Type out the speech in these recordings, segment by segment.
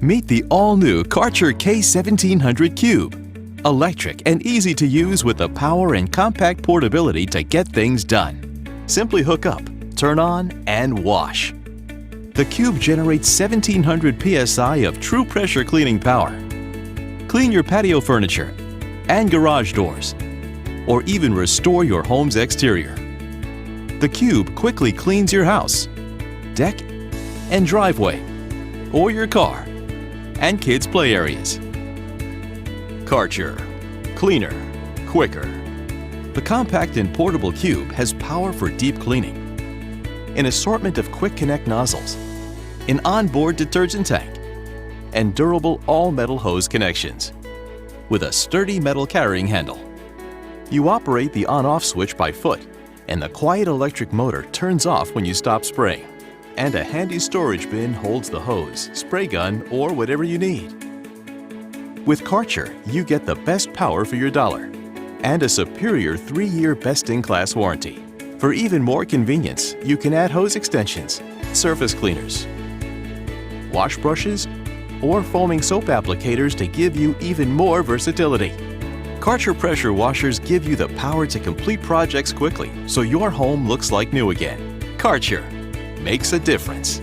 Meet the all-new Karcher K1700 Cube. Electric and easy to use with the power and compact portability to get things done. Simply hook up, turn on, and wash. The Cube generates 1700 psi of true pressure cleaning power. Clean your patio furniture and garage doors, or even restore your home's exterior. The Cube quickly cleans your house, deck, and driveway, or your car and kids' play areas. Karcher. Cleaner, quicker. The compact and portable Cube has power for deep cleaning, an assortment of quick connect nozzles, an onboard detergent tank, and durable all-metal hose connections, with a sturdy metal carrying handle. You operate the on-off switch by foot, and the quiet electric motor turns off when you stop spraying. And a handy storage bin holds the hose, spray gun, or whatever you need. With Karcher, you get the best power for your dollar and a superior 3-year best-in-class warranty. For even more convenience, you can add hose extensions, surface cleaners, wash brushes, or foaming soap applicators to give you even more versatility. Karcher pressure washers give you the power to complete projects quickly so your home looks like new again. Karcher makes a difference.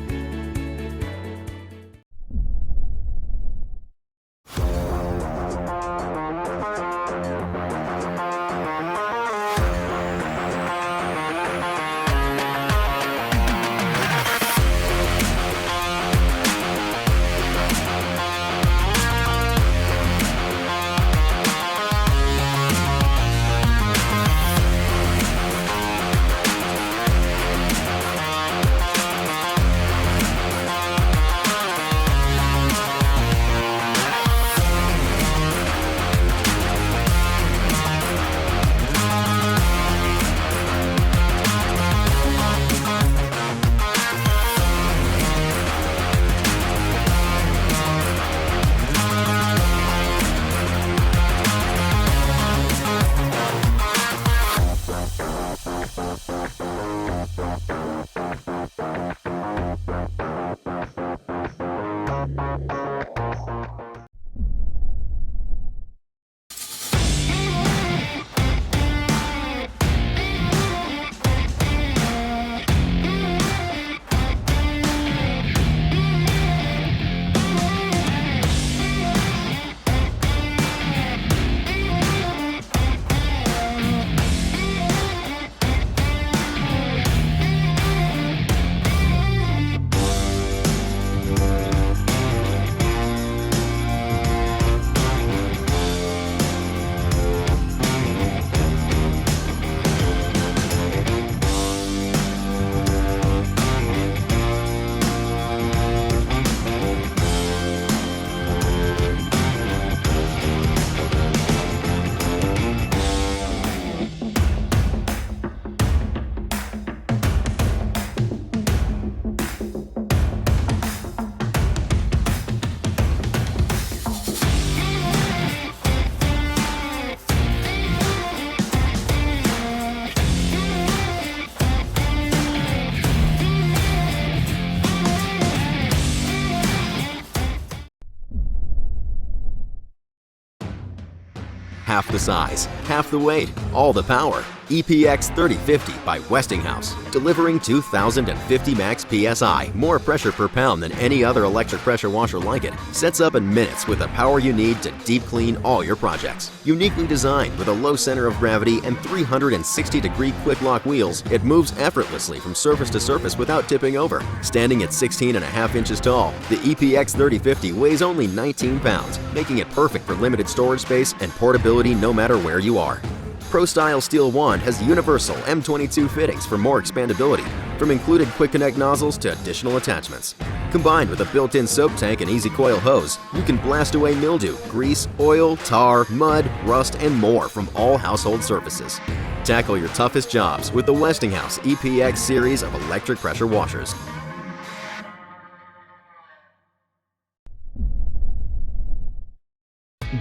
Half the size, half the weight, all the power. EPX 3050 by Westinghouse, delivering 2,050 max PSI, more pressure per pound than any other electric pressure washer like it. Sets up in minutes with the power you need to deep clean all your projects. Uniquely designed with a low center of gravity and 360-degree quick lock wheels, it moves effortlessly from surface to surface without tipping over. Standing at 16.5 inches tall, the EPX 3050 weighs only 19 pounds, making it perfect for limited storage space and portability no matter where you are. Pro Style Steel Wand has universal M22 fittings for more expandability, from included quick connect nozzles to additional attachments. Combined with a built-in soap tank and easy coil hose, you can blast away mildew, grease, oil, tar, mud, rust, and more from all household surfaces. Tackle your toughest jobs with the Westinghouse EPX series of electric pressure washers.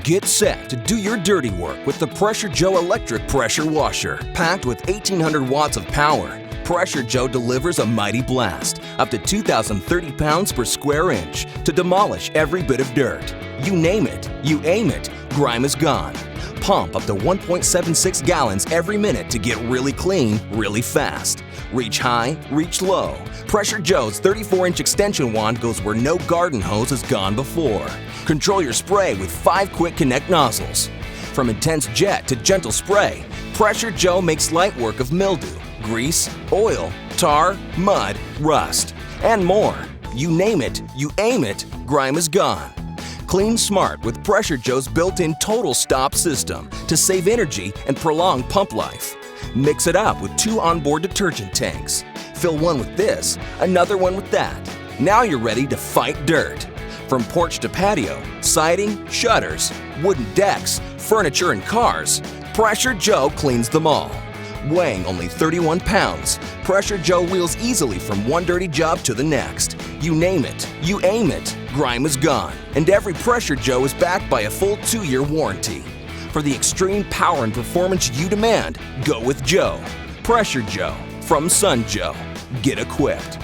Get set to do your dirty work with the Pressure Joe Electric Pressure Washer. Packed with 1,800 watts of power, Pressure Joe delivers a mighty blast, up to 2,030 pounds per square inch, to demolish every bit of dirt. You name it, you aim it, grime is gone. Pump up to 1.76 gallons every minute to get really clean, really fast. Reach high, reach low. Pressure Joe's 34-inch extension wand goes where no garden hose has gone before. Control your spray with 5 quick connect nozzles. From intense jet to gentle spray, Pressure Joe makes light work of mildew, grease, oil, tar, mud, rust, and more. You name it, you aim it, grime is gone. Clean smart with Pressure Joe's built-in total stop system to save energy and prolong pump life. Mix it up with 2 onboard detergent tanks. Fill one with this, another one with that. Now you're ready to fight dirt. From porch to patio, siding, shutters, wooden decks, furniture and cars, Pressure Joe cleans them all. Weighing only 31 pounds, Pressure Joe wheels easily from one dirty job to the next. You name it, you aim it, grime is gone. And every Pressure Joe is backed by a full 2-year warranty. For the extreme power and performance you demand, go with Joe. Pressure Joe from Sun Joe. Get equipped.